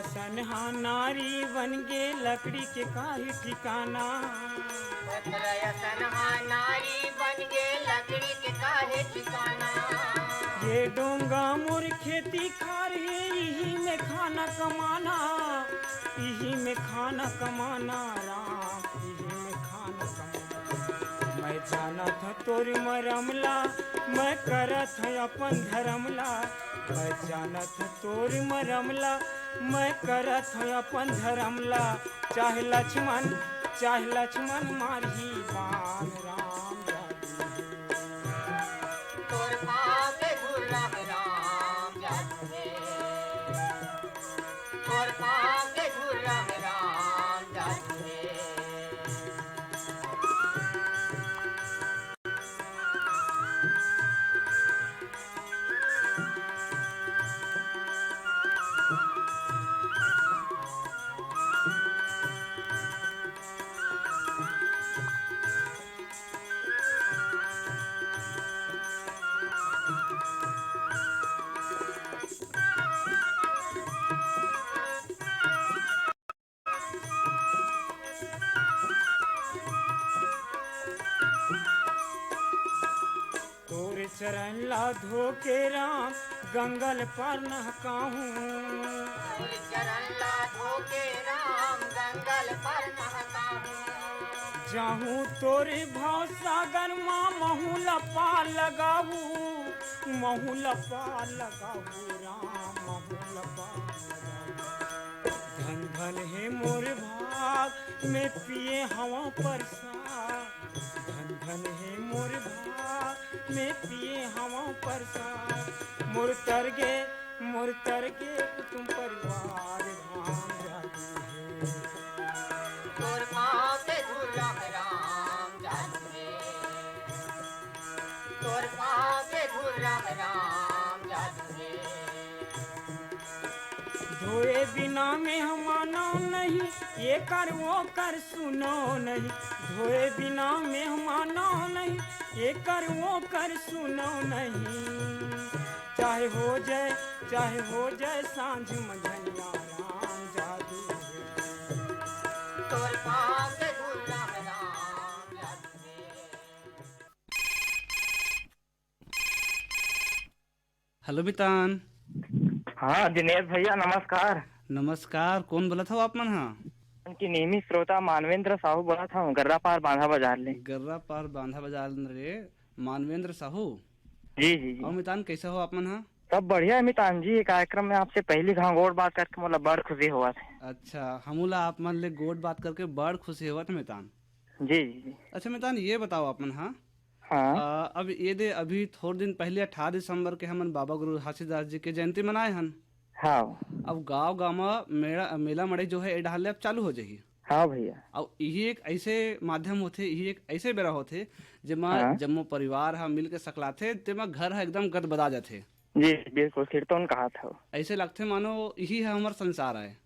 सनहा नारी बन गे लकड़ी के काहे ठिकाना। सनहा नारी बन गे लकड़ी के काहे ठिकाना। ये डोंगा मोर खेती खार है यही में खाना कमाना, यही में खाना कमाना राम, यही में खाना कमाना। मैं जाना था तोर मरमला, मैं करत है अपन धर्मला। मैं जाना था तोर मरमला, मैं करत है अपन धर्मला। चाहे लक्ष्मण मारही बाण राम जादू। तोर पाँव के धूल राम जादू है। तोर पाँव के धूल राम जादू है। तोर चरण ला धोके राम गंगल पर नहकाहूँ। तोर चरण ला धोके राम गंगल पर नहकाहूँ। जाहूँ तोरे भाव सागर माँ महू लपा लगाऊ, महू लपा लगाऊ राम महू लपा लगाऊ। धन धन है मोर भाग में पिए हवा प्रसाद, धन धन है मोर भाग में पिए हवा प्रसाद। मोर तर गे तुम परिवार राम जादू है। तोर पाँव के धूल राम जादू है। तोर पाँव के धूल राम जादू है। धोए बिना में हमाना नहीं, ये कर वो कर सुनो नहीं। धोए बिना में हमाना नहीं, ये कर वो कर सुनो नहीं। चाहे हो जाए सांझ मंझनिया राम जादू है। तोर पाँव के धूल राम जादू है। हेलो बितान। हाँ दिनेश भैया नमस्कार। नमस्कार, कौन बोला था आप मन? हाँ, उनकी नियमित श्रोता मानवेंद्र साहू बोला था, गर्रा पार बांधा बाजार ले। गर्रा पार बांधा बाजार रे मानवेंद्र साहू। जी जी जी। और मितान कैसे हो आप मन? हाँ, सब बढ़िया है मितान जी। ये कार्यक्रम में आपसे पहली घांगोड़ बात करके मतलब बड़ खुशी हुआ था। अच्छा, हमूला आप मन ले गोड बात करके बड़ खुशी हुआ था मितान। जी जी जी। अच्छा मितान, ये बताओ आप मन। हाँ, हाँ अब ये दे अभी थोड़े दिन पहले 18 दिसंबर के हमन बाबा गुरु घासीदास जी के जयंती मनाए हन। हाँ अब गांव में मेला मड़ई जो है ए डाले अब चालू हो जाही। हाँ भैया। और यही एक ऐसे माध्यम होते, यही एक ऐसे बेरा होते जेमा हाँ। जम्मो परिवार हा मिल के सकलाथे, तेमा घर हा एकदम गदबदा जाथे। जी बिल्कुल, कीर्तन कहा था। ऐसे लगथे मानो यही है हमार संसार है।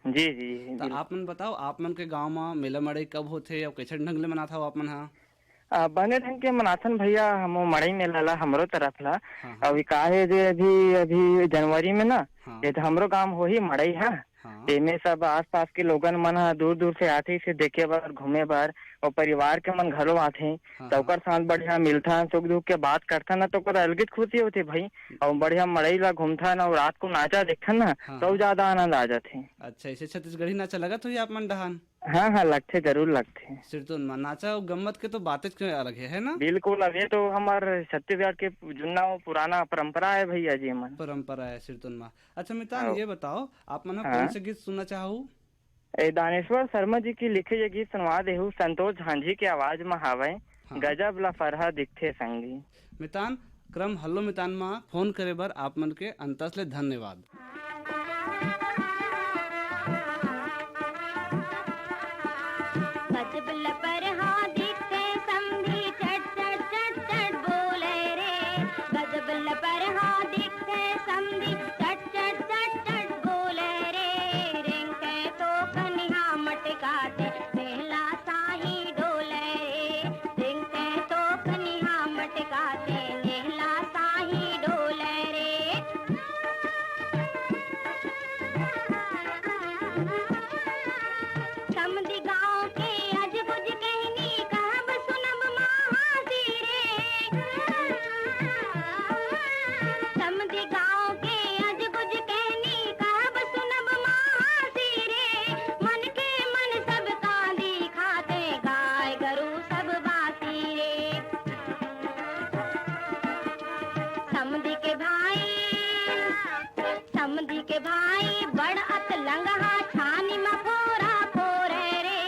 जी जी जी। तो आप मन बताओ, आप मन के गांव में मेला मड़ई कब होथे और कैसे ढंग ले मनाथा हो आप मन? हाँ बने ढंग के मनाथन भैया, हम मड़ई में लाला हमरो तरफ ला। हाँ अभी का है जे अभी अभी जनवरी में ना, हाँ ये तो हमरो गांव हो ही मड़ई है। हाँ तेमे सब आस पास के लोगन मन ह दूर दूर से आथे से देखे बर घूमे बर, और परिवार के मन घरो आथे। हाँ तो ओकर साथ बढ़िया मिलथन, सुख दुख के बात करथन ना, तो ओकर अलगे खुशी होती भाई। और बढ़िया मड़ई ला घूमथन और रात को नाचा देखथन ना, हाँ, तो हाँ। ज्यादा आनंद आ जाथे। अच्छा, ऐसे छत्तीसगढ़ी नाचा लगत हो आप मन डहान? हाँ हाँ लगथे, जरूर लगथे। सिरतोन में नाचा और गम्मत के तो बातें क्यों अलग है ना? बिल्कुल, अब ये तो हमार छत्तीसगढ़ के जुन्ना पुराना परंपरा है भैया जी मन। परंपरा है सिरतोन में। अच्छा मितान, हाँ। ये बताओ आप मन हाँ। कौन से गीत सुनना चाहो? दानेश्वर शर्मा जी की लिखे ये गीत सुनवा देहू, संतोष झांझी की आवाज में हावय। हाँ। गजब ला फरहा दिखथे संगी। मितान क्रम हल्लो मितान में फोन करे बर आप मन के अंतस ले धन्यवाद। लंगहा छानी मफोरा फोरे रे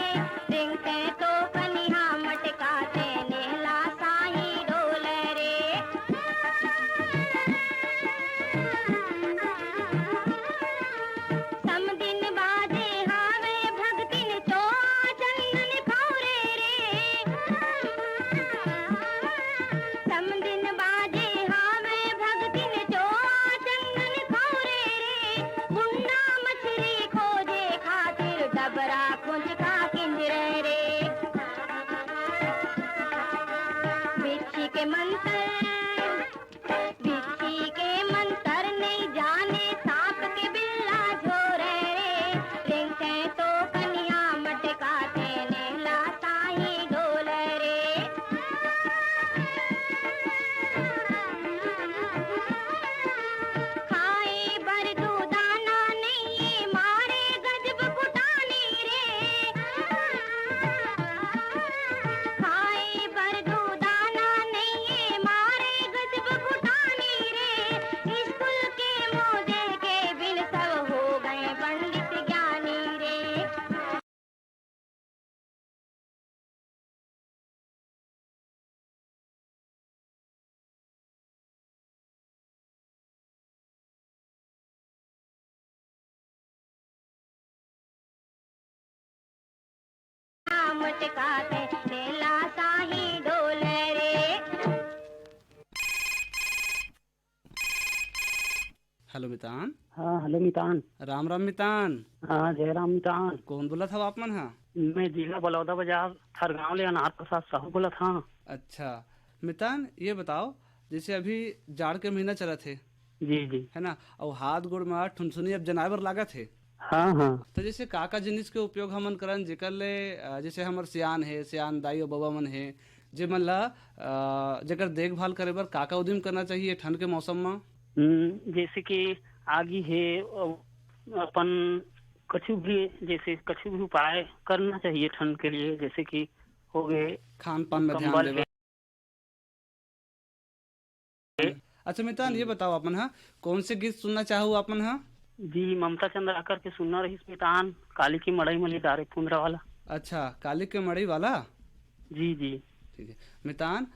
रिंगते तो कनिहा मटकाते नेला साई डोले रे सम दिन बाजे हावे भगतिन तो चंदन खौरे रे सम दिन बाजे हावे भगतिन तो चंदन खौरे रे गुंडा मछली खोजे खातिर डबरा कुंज का किंजरे रे बिच्छी के मंत्र नहीं जाने सांप के बिल्ला झोरे रे रिंगते तो कनिया मटकाते नेला साई डोले रे खाए बर दूधाना नहीं मारे गजब कुटानी रे खाए बर दूधाना नहीं मारे गजब कुटानी रे स्कूल के मोजे के बिन सब हो गए पंडित ज्ञानी रे मटकाते नेला साही डोले रे हेलो मितान। हाँ हेलो मितान। राम राम मितान। हाँ जय राम मितान। कौन बोला था आप मन? हाँ मैं जिला बलौदा बाजार थरगांव ले अनार प्रसाद साहू बोला था। अच्छा मितान, ये बताओ जैसे अभी जाड़ के महीना चला थे जी जी है ना, और हाथ गोड़ में ठुनसुनी अब जनावर लागा थे, हाँ हाँ तो जैसे काका जिनिस के उपयोग हमन करन जेकर ले जैसे हमर सियान है, सियान दाई और बाबा मन है, जे मन ला जेकर देखभाल करे बर काका उदिम करना चाहिए ठंड के मौसम में? जैसे कि आगी है अपन कछु भी उपाय करना चाहिए ठंड के लिए, जैसे कि हो गए खान पान में ध्यान कंबल देवे। अच्छा मितान, ये बताओ अपन हाँ कौन से गीत सुनना चाहो अपन? हाँ जी ममता चंद्राकर के सुनना रही मितान, काली की मड़ई मली डारे पुंदरा वाला। अच्छा, काली के मड़ई वाला। जी जी ठीक है मितान,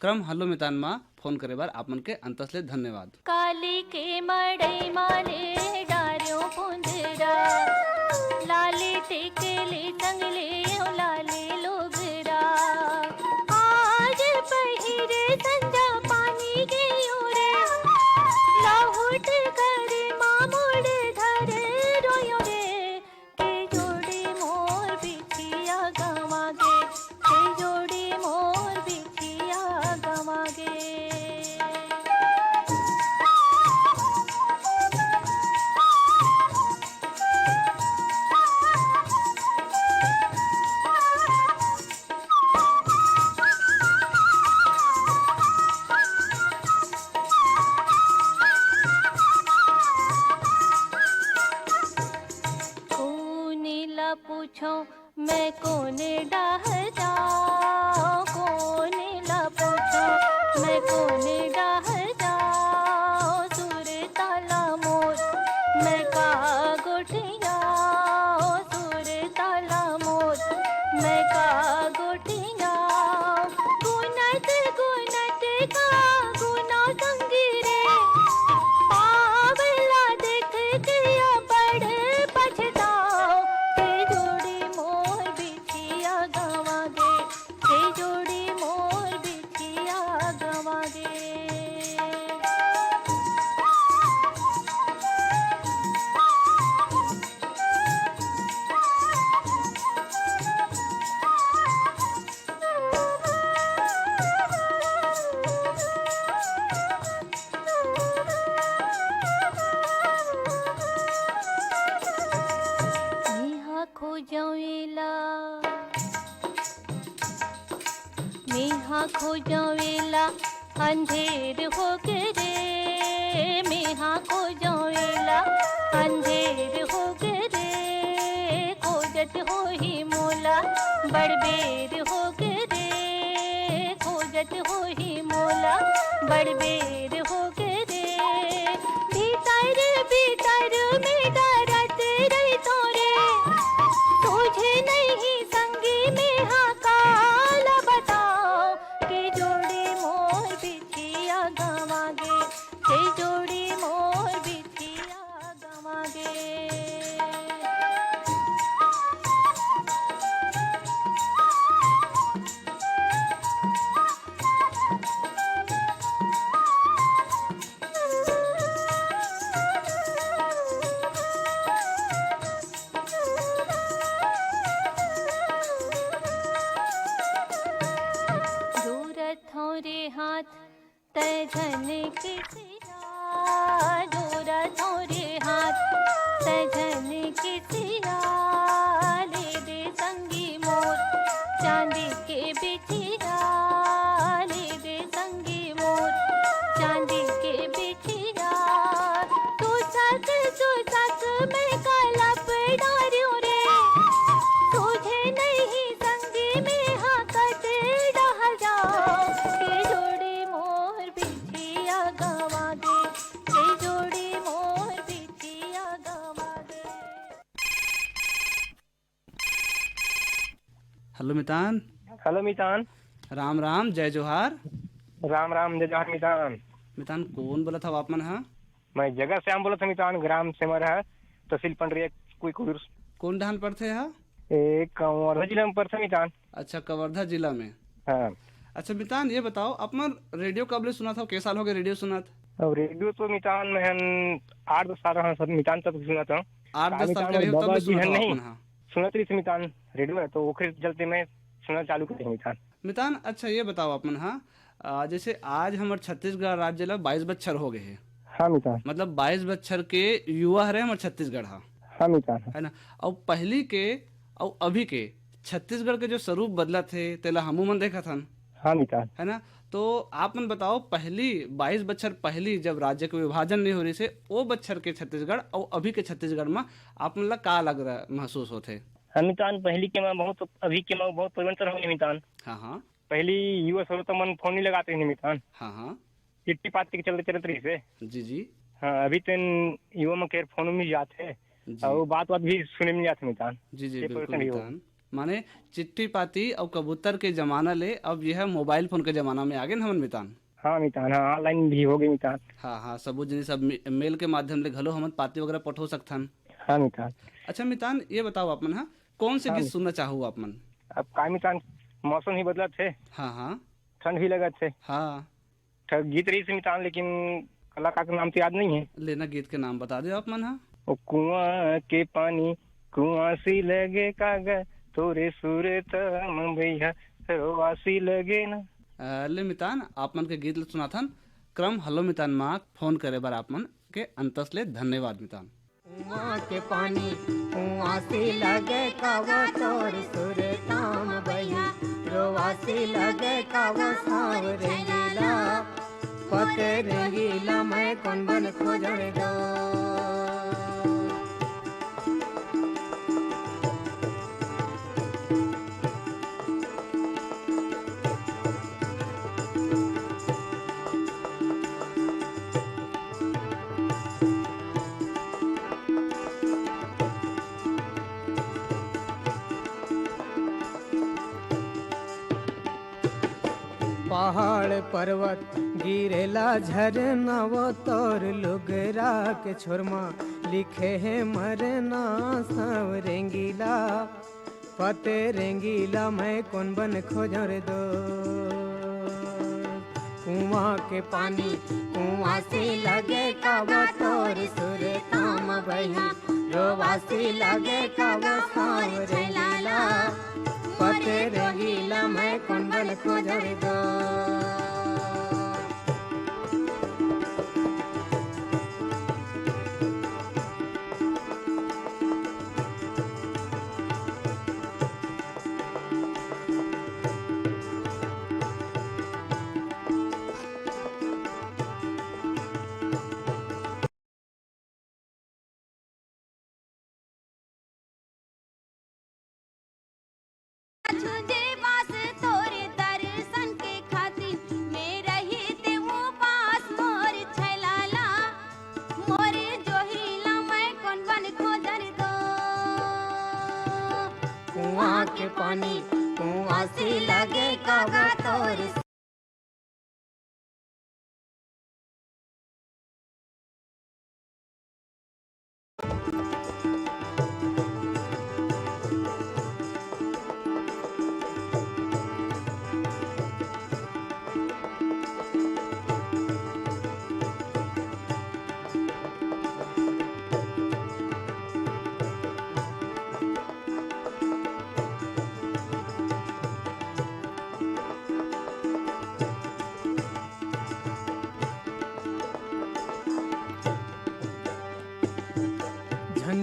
क्रम हल्लो मितान माँ फोन करे बार आपन के अंतसले धन्यवाद। काली के मड़ई माले डारियों पुंजरा लाली टिकले संगले लाले लोगरा आज पहिरे संजा पानी के ओरे लाहुट कर मामुड़ धर रोयो रे के जोड़ी मोर बिछिया गवागे के जोड़ी मोर बिछिया गवागे। पूछो मैं कोने डाह जाऊं, कोने ला पूछो मैं कोने डाह जाऊं, सुर ताला मोर मैं का गोटिया सुर ताला मोर मैं का गोटिया गुनत गुनत का गुना संगिरे पावला देख के बड़ पछताओ के जोड़ी मोर बिछिया गवागे के जोड़ी मोर बिछिया गवागे। नेहा खोजवेला मेहा खोजवेला अंधेर हो रे मेहा खोजवेला अंधेर हो रे खोजत हो ही मोला बड़बेर हो रे खोजत हो ही मोला बड़बेर हो रे भीतर भीतर में डरत रही थोरे हाथ तजन किसिया दूर थोरे हाथ तजन किसिया ले दे संगी मोर चांदी के बिछिया ले दे संगी मोर चांदी के बिछिया तू सच में काला पड़ारियो रे तुझे नहीं संगी में हाकत रह जाओ के जोड़ी मोर बिछिया गवा दे के जोड़ी मोर बिछिया गवा दे। हेलो मितान। हेलो मितान। राम राम, जय जोहार। राम राम जय जोहार मितान। मितान कौन बोला था आप मन? हाँ, मैं जगह से बोला था मितान, ग्राम सेमर है, तहसील पंडरिया कोई कुदुर। कौन डाहन पर थे? हाँ, एक कवर्धा जिला में पड़ता मितान। अच्छा, कवर्धा जिला में। हाँ। अच्छा मितान, ये बताओ अपन रेडियो कब ले सुना था? कै साल हो गए रेडियो सुना था? अब रेडियो तो मितान में 8-10 साल रहा सब मितान तक सुना था। 8-10 साल के रेडियो तब ले सुना था नहीं अपन? हाँ, सुना थी मितान रेडियो है, तो ओखरे चलते मैं सुनना चालू कर मितान। मितान अच्छा ये बताओ अपन, हाँ जैसे आज हमारे छत्तीसगढ़ राज्य ला 22 बच्छर हो गए हैं। हाँ मितान। मतलब 22 बच्छर के युवा है हमारे छत्तीसगढ़। हाँ, हाँ मितान। है ना। और पहली के और अभी के छत्तीसगढ़ के जो स्वरूप बदला थे तेला हमू मन देखा था। हाँ मितान। है ना। तो आप मन बताओ, पहली 22 बच्छर पहली जब राज्य के विभाजन नहीं हो रही से वो बच्छर के छत्तीसगढ़ और अभी के छत्तीसगढ़ में आप मन ला का लग रहा महसूस होते? हाँ मितान, पहली के माँ बहुत, अभी के माँ बहुत परिवर्तन हो गया मितान। हाँ हाँ। पहली युवा स्वरूप तो मन फोन नहीं लगाते हैं मितान, हाँ हाँ। चिट्ठी पाती के चलते चलते रही से। जी जी। हाँ, अभी तो युवा में केयर फोन में जाते और बात भी सुने में जाते मितान। जी जी ये बिल्कुल परिवर्तन ही हो। मितान। माने चिट्ठी पाती और कबूतर के जमाना ले अब यह मोबाइल फोन के जमाना में आ गए हमन मितान। हाँ मितान, हाँ ऑनलाइन भी हो गई मितान। हाँ हाँ, सबो जिनिस अब मेल के माध्यम ले घलो हमन पाती वगैरह पठो सकथन। हाँ मितान। अच्छा मितान, ये बताओ आप मन, हाँ कौन से हाँ। गीत सुनना चाहो आप मन? अब का मितान, मौसम ही बदला थे, हाँ हाँ। ठंड भी लगा थे, हाँ, गीत रही से मितान, लेकिन कलाकार का नाम तो याद नहीं है। लेना गीत के नाम बता दो आप मन। हाँ, वो कुआं के पानी कुआं सी लगे कागज तोरे सूरत हम भैया रोवासी लगे ना। ले मितान, आप मन के गीत सुना था क्रम हलो मितान माँ फोन करे बार आप मन के अंतस ले धन्यवाद मितान। कुआं के पानी कुआं से लगे कावा तोर सुरताम भैया रोवा से लगे कावा साव रंगीला पते रंगीला मैं कौन बन खोजने दो। पहाड़ पर्वत गिरेला झरना वो तोर लुगरा के छोरमा लिखे हैं मरना सब रेंगीला पते रेंगीला मैं कौन बन खोजर दो। कुआं के पानी कुआं से लगे कावा तोर सुरताम भैया रोवा से लगे कावा साव रेंगीला पते रंगीला मैं कौन बन खोजर दो। तुझे पास तोरे दर्शन के खातिर मेरा ही देवो पास मोर छैलाला मोरे जोहिला मैं कौन बन खोजर दो। कुआं के पानी कुआं से लगे कावा तोर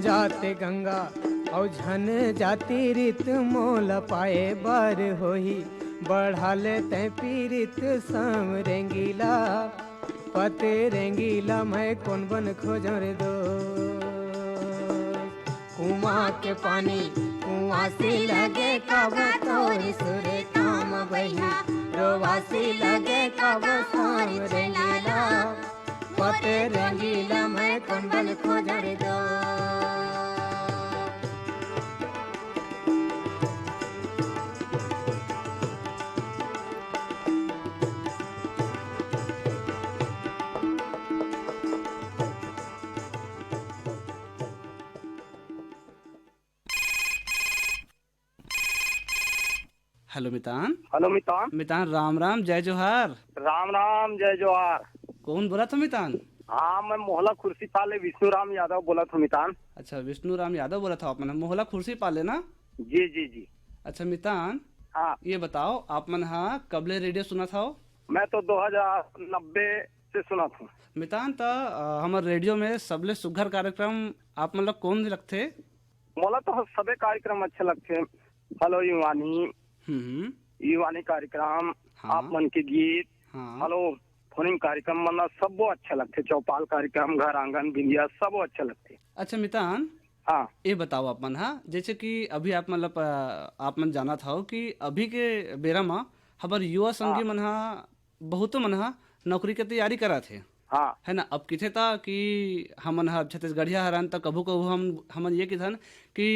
जाते गंगा और झन जाती रीत मोल पाए बर होही बढ़ा ले तै पीरित सम रेंगीला पते रेंगीला मैं कौन बन खोजो रे दो कुआं के पानी कुआं से लगे कब तोर सुर काम बही रोवा से लगे कब शाम रेंगीला पते रेंगीला मैं कौन बन खोजो रे दो। हेलो मितान। हेलो मितान। मितान राम राम जय जोहार। राम राम जय जोहार। कौन बोला था मितान? हाँ मैं मोहला खुर्सी पाले विष्णु राम यादव बोला था मितान। अच्छा विष्णु राम यादव बोला था आपने मोहला खुर्सी पाले ना? जी जी जी। अच्छा मितान हाँ ये बताओ आप मन हाँ कबले रेडियो सुना था? मैं तो 2090 से सुना था मितान। तो हमारे रेडियो में सबले सुघर कार्यक्रम आप मतलब कौन लगते? मोला तो सबे कार्यक्रम अच्छे लगते। हेलो युवानी युवानी कार्यक्रम हाँ। आप मन के गीत हाँ। हेलो फोनिंग कार्यक्रम मतलब सब अच्छे लगते। चौपाल कार्यक्रम घर आंगन बिंदिया सब अच्छे लगते। अच्छा मितान हाँ ये बताओ आप मन हाँ जैसे कि अभी आप मतलब आप मन जाना था कि अभी के बेरा में हमारे युवा संगी मन हाँ बहुत मन हाँ नौकरी के तैयारी करा थे हाँ है ना। अब किथे था कि हमन हा छत्तीसगढ़िया हरान तक कभू कभू हमन ये किथन कि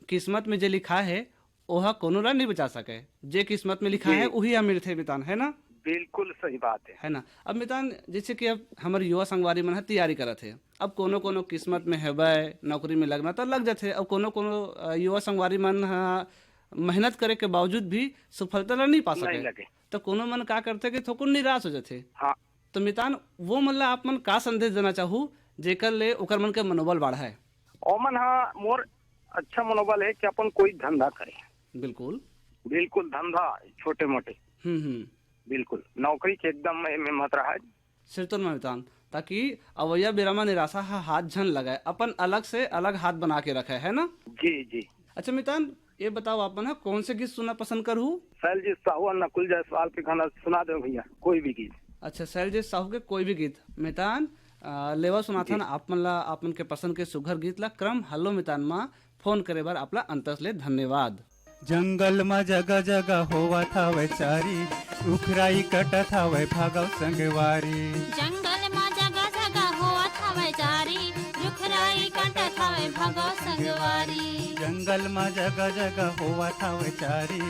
किस्मत में जो लिखा है ओहा कोनो ला नहीं बचा सके। जे किस्मत में लिखा है वही हम मिलते मितान है ना। बिल्कुल सही बात है ना। अब मितान जैसे कि अब हमारे युवा संगवारी मन तैयारी करत है। अब कोनो कोनो किस्मत में हेबे नौकरी में लगना तो लग जाते। अब कोनो कोनो युवा संगवारी मन मेहनत करे के बावजूद भी सफलता ला नहीं पा सके तो कोनो मन का करते कि थोकुन निराश हो जाते। हाँ तो मितान वो मन ला आप मन का संदेश देना चाहू जेकर ले ओकर मन के मनोबल बढ़ाए? ओमन हाँ मोर अच्छा मनोबल है कि अपन कोई धंधा करे। बिल्कुल बिल्कुल धंधा छोटे मोटे बिल्कुल नौकरी के एकदम में मत रहा सिर तो मितान ताकि अवैया बेरामा निराशा हाथ झन लगाए अपन अलग से अलग हाथ बना के रखे है ना। जी जी। अच्छा मितान ये बताओ आप ना कौन से गीत सुनना पसंद करूँ? शैलजीत साहू और नकुल जायसवाल के गाना सुना दो भैया कोई भी गीत। अच्छा शैलजीत साहू के कोई भी गीत मितान लेवा सुना था ना आप मन ला आप मन के पसंद के सुघर गीत ला क्रम हल्लो मितान मा फोन करे बार आपला अंतस ले धन्यवाद। जंगल में जगह जगह होवा था वैचारी उखराई कटा था वै भागव संगवारी। जंगल में जगह जगह होवा था वैचारी रुखराई कटा था वै भागव संगवारी। जंगल में जगह जगह होवा था वैचारी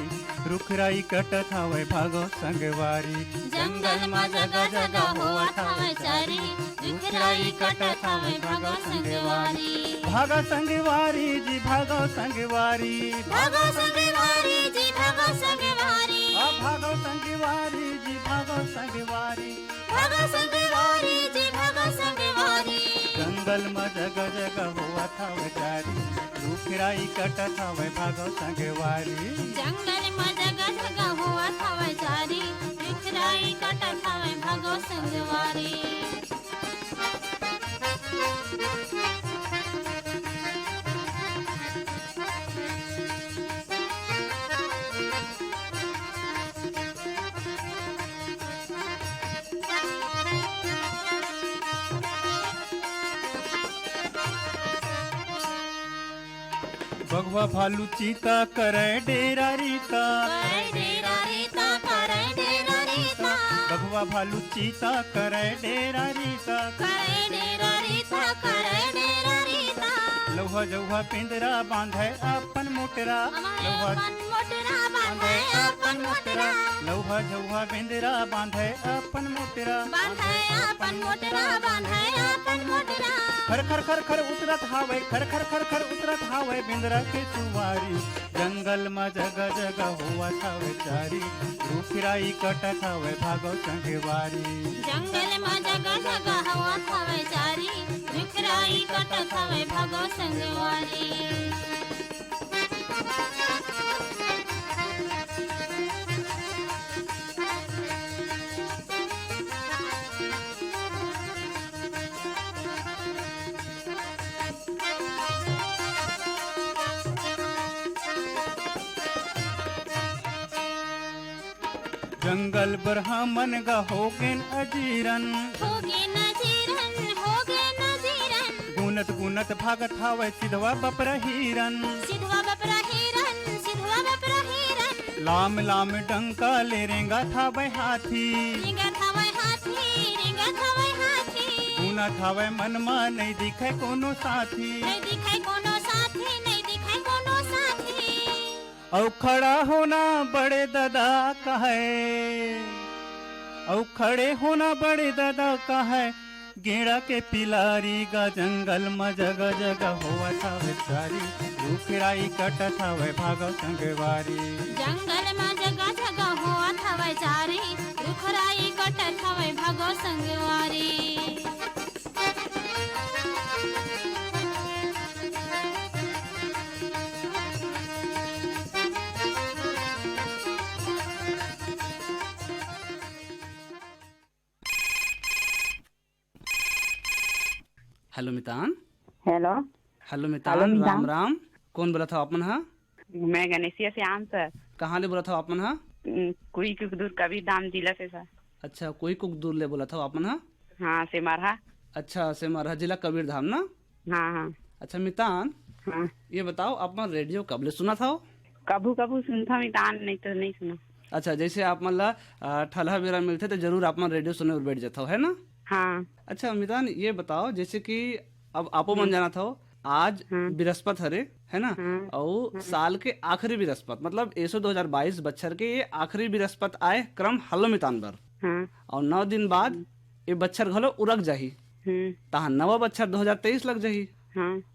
रुखराई कटा था वै भागव संगवारी। जंगल में जगह जगह होवा था वैचारी रुखराई कटा था वै भागव संगवारी। भागव संगवारी जी भागव संगवारी भागव संगवारी जी भागव संगवारी भागव संगवारी जी भागव संगवारी भागव संगवारी जी भागव संगवारी। जंगल में जगह जगह हुआ था वैचारी रुखराई कटा था वै भागव संगवारी। जंगल में जगह जगह हुआ था वैचारी रुखराई कटा था वै भागव संगवारी। बगवा भालू चीता करे डेरा रीता बगवा भालू चीता करे डेरा रीता लौहा जौहा पिंजरा बांधे अपन मोटरा लौहा जौहा पिंजरा बांधे अपन मोटरा खर खर खर खर उतरत हावे खर खर खर खर उतरत हावे बिंदरा के सुवारी। जंगल में जगह जगह हुआ था वैचारी रुखराई कटत हावे भागव संगवारी। जंगल में जगह जगह हुआ था वैचारी रुखराई कटत हावे भागव संगवारी। जंगल ब्राह्मण गा होगेन अजीरन होगे नजीरन होगे नजीरन गुनत गुनत भागत हावे सिधवा बपरा हिरन सिधवा बपरा हिरन सिधवा बपरा हिरन लाम लाम डंका ले रेंगा थावे हाथी रिंगा थावे हाथी रिंगा थावे हाथी गुना थावे मनमा नहीं दिखे कोनो साथी नहीं दिखाई कोनो साथी नहीं दिखाई कोनो साथी औ खड़ा होना बड़े दादा का है औ खड़े होना बड़े दादा का है गेड़ा के पिलारी गा जंगल में जगह जगह होवा थावे चारी रुखराई कटत थावे भागो संगवारी जंगल में जगह जगह हुआ थावे चारी रुखराई कटत थावे भागो संगवारी हेलो मितान। हेलो हेलो मितान, राम राम। कौन बोला था अपन? हाँ, मैं गणेशिया से आम सर। कहाँ ले बोला था अपन? हाँ, कोई कुछ दूर कबीर धाम जिला से सर। अच्छा, कोई कुक दूर ले बोला था अपन? हाँ हाँ, से मरहा। अच्छा, से मरहा जिला कबीर धाम ना? हाँ हाँ। अच्छा मितान, हाँ, ये बताओ अपन रेडियो कब ले सुना था? कभू कभू सुनता मितान, नहीं तो नहीं सुना। अच्छा, जैसे आप मतलब ठल्हा बेरा मिलते तो जरूर आप रेडियो सुने और बैठ जाता हो, है ना? हाँ। अच्छा मितान, ये बताओ जैसे कि अब आपो मन जाना था आज बृहस्पत हरे, है ना? और साल के आखिरी बृहस्पत मतलब ऐसो 2022 बच्चर के ये आखिरी बृहस्पत आए क्रम हल्लो मितान बर। और 9 दिन बाद ये बच्चर घलो उरक जाही, तहा नवा बच्चर 2023 लग जाही।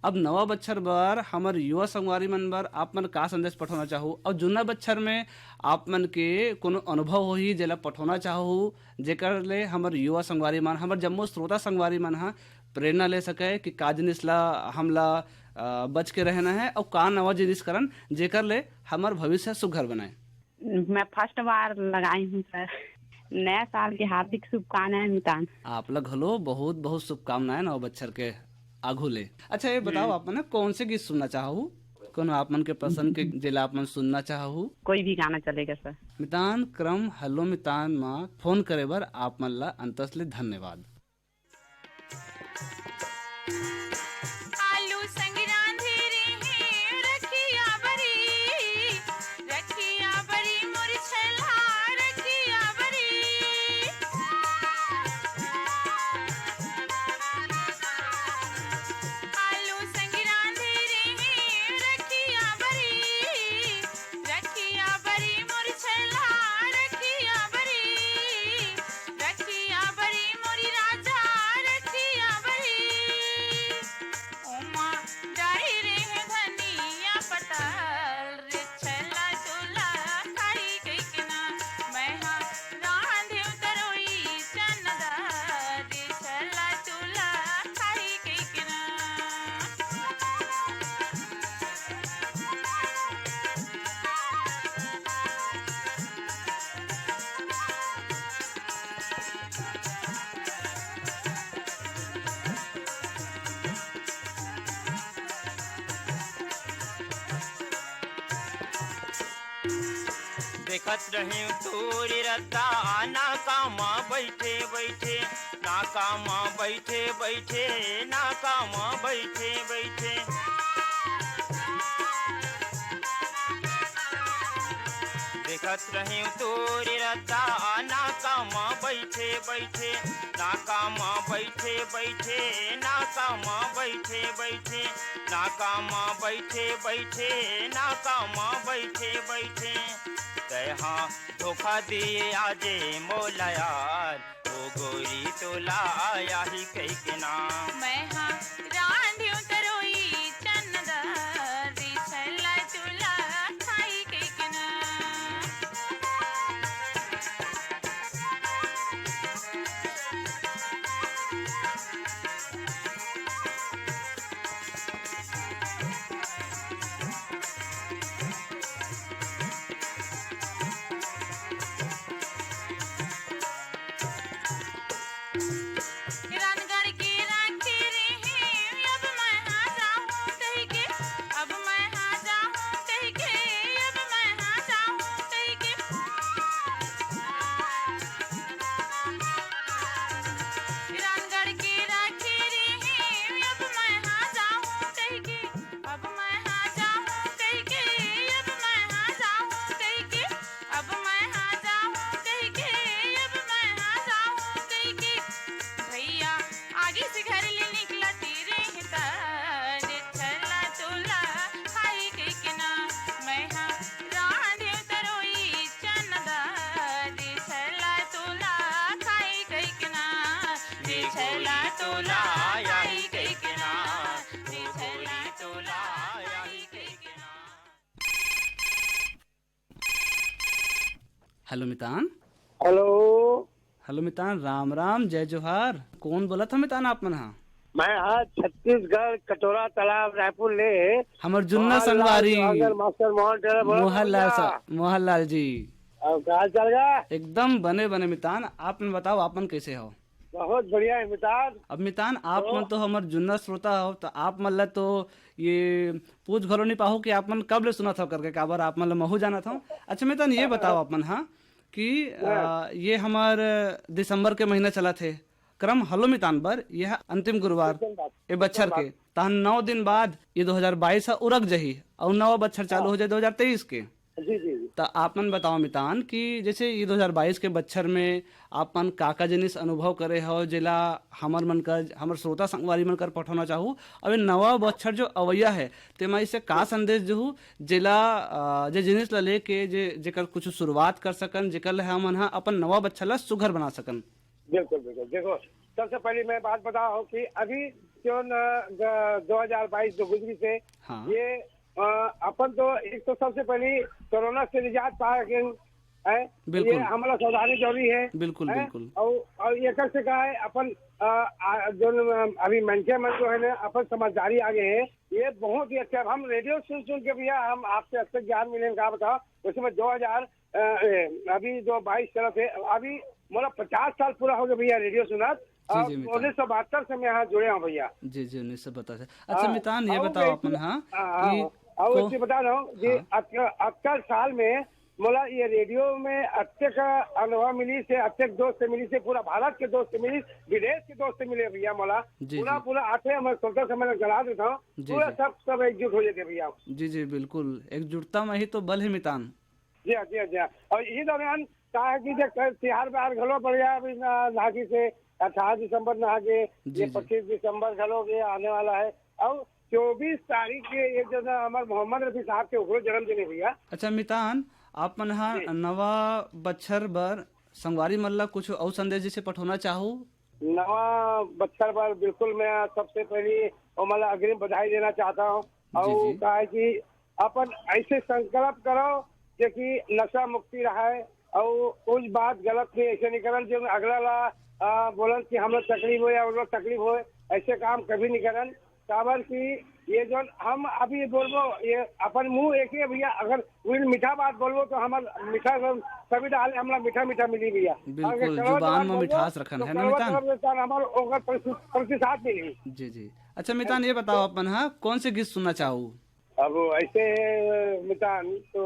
अब नवा बच्चर बर हमर युवा संगवारी मन बर आप मन का संदेश पठाना चाहू, और जुना बच्चर में आप मन के कोनो अनुभव होही जेला पठाना चाहू, जेकर ले हमर युवा संगवारी मन, हमर जम्मो श्रोता संगवारी मन हा प्रेरणा ले सके कि का जिनिस ला हमला बच के रहना है और का नवा जिनिस करन जेकर ले हमर भविष्य सुघर बनाए। मैं फर्स्ट बार लगाई हूँ सर। नया साल की हार्दिक शुभकामनाएं मितान। आप लोग हलो बहुत बहुत शुभकामनाएं नव बच्चर के आगू ले। अच्छा ये बताओ आप मन कौन से गीत सुनना चाहू? कौन आप मन के पसंद के जिला आप मन सुनना चाहू? कोई भी गाना चलेगा सर। मितान क्रम हेलो मितान मा फोन करे बर आप मन ला अंतस ले धन्यवाद। आलू संग रांधे रे रखिया बरी मुरझला रखिया बरी आलू संग रांधे रे रखिया बरी मुरझला रखिया बरी मोरी राजा रखिया बरी ओमा डाई रे धनिया पताल रे छला चूल्हा खाई गई के ना मैं हाँ रांधे उतरोई चनदा रे छला चूल्हा खाई गई के ना देखत रहे तोरे रद्दा नाकामा बैठे बैठे नाकामा बैठे बैठे नाकामा बैठे बैठे देखत रहे तोरे रद्दा नाकामा बैठे बैठे नाकामा बैठे बैठे नाकामा बैठे बैठे नाकामा बैठे बैठे नाकामा बैठे बैठे तहा धोखा दिए आजे मोला यार ओ गोरी तोला आया ही कही के नाम मैं हाँ रांधे उतरोई चनदा रे छला चूल्हा खाई गई के ना रानगढ़ के राखे रे गोरी तोला आई के ना रे गोरी तोला आई के ना। हेलो मितान। हेलो मितान, राम राम, जय जोहार। कौन बोला था मितान आप मन? हाँ, मैं आज छत्तीसगढ़ कटोरा तालाब रायपुर ले हमर जुन्ना संगवारी मास्टर मोहन टेलर बोला। मोहनलाल जी। अब कहाँ चल गया? एकदम बने बने मितान। आप मन बताओ, आप मन कैसे हो? बहुत बढ़िया है मितान। अब मितान आप मन तो हमर जुन्ना श्रोता हो, तो आप मन ला तो ये पूछ घलो नहीं पाहो कि आप मन कब ले सुना था करके, काबर आप मन ला महू जाना था। अच्छा मितान ये बताओ आप मन, हाँ, कि ये हमार दिसंबर के महीना चला थे क्रम हलो मितान बर, यह अंतिम गुरुवार ए बच्चर के तहन 9 दिन बाद ये 2022 उरक जही और नवा बच्चर चालू हो जाए 2023 के। जी जी। तो आप मन बताओ मितान कि जैसे ये 2022 के बच्चर में आप मन काका जिनिस अनुभव करे हो जिला हमर मन कर, हमर श्रोता संगवारी मन कर पठाना चाहूँ। अब ये नवा बच्चर जो अवैया है तेमा इससे का संदेश जो जिला जे जिनिस ला लेके जेकर कुछ शुरुआत कर सकन, जेकर ले हमन हा अपन नवा बच्चा ला सुघर बना सकन। बिल्कुल बिल्कुल। देखो सबसे पहले मैं बात बताओ कि अभी जो 2022 जो गुजरी से हाँ। ये अपन तो एक तो सबसे पहले कोरोना से निजात पाए है, ये हमारा सावधानी जरूरी है। बिल्कुल बिल्कुल। और एक से कहा है अपन जो अभी मनके मन जो है ना अपन समझदारी आगे है, ये बहुत ही अच्छा। हम रेडियो सुन के भैया हम आपसे अच्छा ज्ञान मिलेंगे। कहा बताओ उसमें 2000 अभी जो 22 चला थे, अभी मोला 50 साल पूरा हो गया भैया रेडियो सुना। 1972 से मैं यहाँ जुड़े हूँ भैया। जी 1972। अच्छा मितान ये बताओ अपन, हाँ, और उससे बता रहा हूँ जी 78 साल में मोला ये रेडियो में अच्छे का अनुभव मिली से, अच्छे दोस्त से मिली से, पूरा भारत के दोस्त से मिली, विदेश के दोस्त से मिले भैया। मोला पूरा आते मैं सोचता समय करा देता हूँ, पूरा सब एकजुट हो जाते भैया। जी बिल्कुल, एकजुटता में ही तो बल है मितान। जी हाँ जी हाँ जी हाँ। और इसी दौरान कहा है कि त्योहार बार घलो पड़ गया अभी नागी से 18 दिसंबर नहा के, ये 25 दिसंबर घलो के आने वाला है। और 24 तारीख के ये जो हमारे मोहम्मद रफी साहब के ओकरो जन्मदिन है भैया। अच्छा मितान आप मन हा नवा बच्छर बर संगवारी मल्ला कुछ और संदेश जैसे पठोना चाहूँ? नवा बच्छर पर बिल्कुल मैं सबसे पहले मतलब अग्रिम बधाई देना चाहता हूँ। और कहा है कि अपन ऐसे संकल्प करो कि नशा मुक्ति रहा है और कुछ बात गलत नहीं ऐसे नहीं करन जो अगला ला बोलन कि हम लोग तकलीफ हो या उन लोग तकलीफ हो, ऐसे काम कभी नहीं करन। काबर की ये जो हम अभी बोलबो ये अपन मुंह एक ही भैया, अगर मीठा बात बोलबो तो हमार मीठा सभी डाले हमला मीठा मीठा मिली भैया। बिल्कुल जुबान में मिठास रखन है ना मितान, हमार ओकर प्रतिशत मिली। जी। अच्छा मितान ये बताओ अपन, हाँ, कौन से गीत सुनना चाहूँ? अब ऐसे मितान तो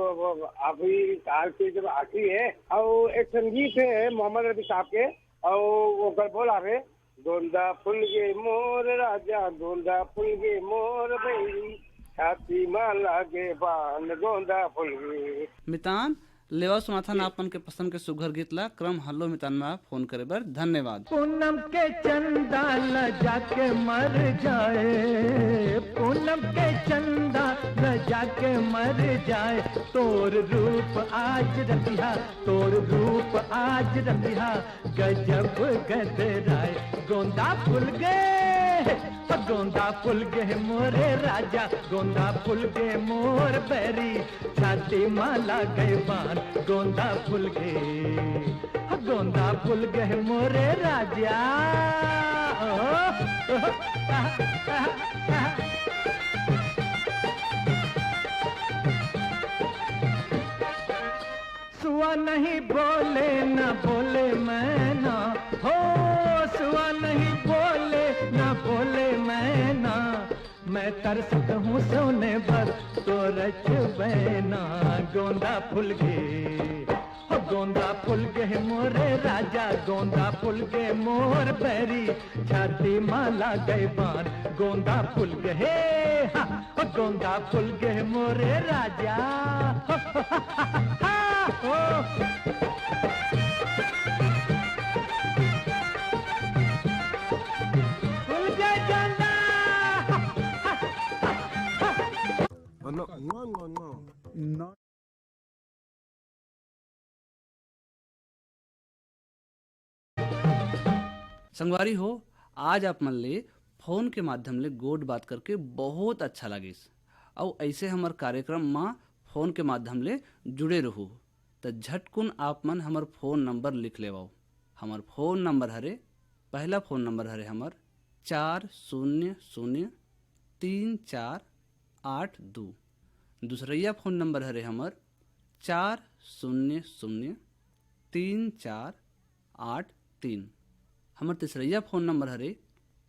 अभी साल की जब आखिरी है और एक संगीत है मोहम्मद रफी साहब के, और वो बोला है गोंदा फुल गे मोर राजा, गोंदा फुल गे मोर भई, छाती माला गे बान गोंदा फुल गे। मितान लेवा सुना था ना अपन के पसंद के सुघर गीत ला क्रम हल्लो मितान में फोन करे बर धन्यवाद। पूनम के चंदा ल जाके मर जाए, पूनम के चंदा ल जाके मर जाए, तोर रूप आज रतिहा, तोर रूप आज रतिहा, गजब गदराए, गोंदा फुल गे, गोंदा फुल गे मोरे राजा, गोंदा फुल गे मोर बैरी, छाती माला गए बान, गोंदा फुल गे, गोंदा फुल गे मोरे राजा। सुआ नहीं बोले न बोले मैना, हो सुआ नहीं बोले न बोले मैना, मैं तरसत हूँ सोने भर तो रच बैना, गोंदा फुल गे, गोंदा फुल गे मोरे राजा, गोंदा फुल गे मोर बैरी, छाती माला गए बान, गोंदा फुल गे, गोंदा फुल गे मोरे राजा। फुल गे गोंदा। No. संगवारी हो आज आप मन ले फोन के माध्यम ले गोड बात करके बहुत अच्छा लगिस। और ऐसे हमार कार्यक्रम में फोन के माध्यम ले जुड़े रहू तो झटकुन आप मन हमार फ़ोन नंबर लिख लेवाओ। हमार फ़ोन नंबर हरे, पहला फ़ोन नंबर हरे हमार 400348 दूसरैया फ़ोन नंबर हरे हमार 400348 हमार तीसरैया फ़ोन नंबर हरे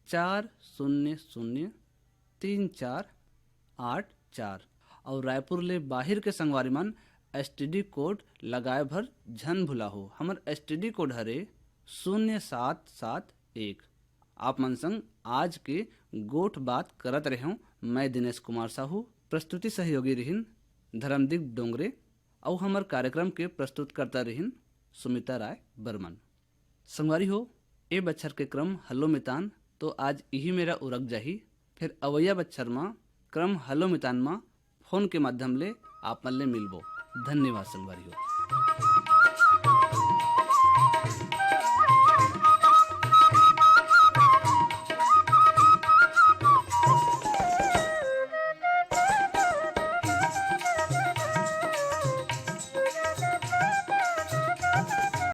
400348 और रायपुर ले बाहर के संगवारी मन STD कोड लगाए भर झन भुला हो। हमार STD कोड हरे 0771। आप मन संग आज के गोठ बात करत रहे हूँ। मैं दिनेश कुमार साहू, प्रस्तुति सहयोगी रहिन धर्मदीप डोंगरे और हमार कार्यक्रम के प्रस्तुत करता रहिन सुमिता राय बर्मन। संगवारी हो, ए बच्छर के क्रम हलो मितान तो आज यही मेरा उरक जाही। फिर अवैया बच्छर माँ क्रम हलो मितान माँ फोन के माध्यम ले आप मन ले मिलबो। धन्यवाद संगवारी हो।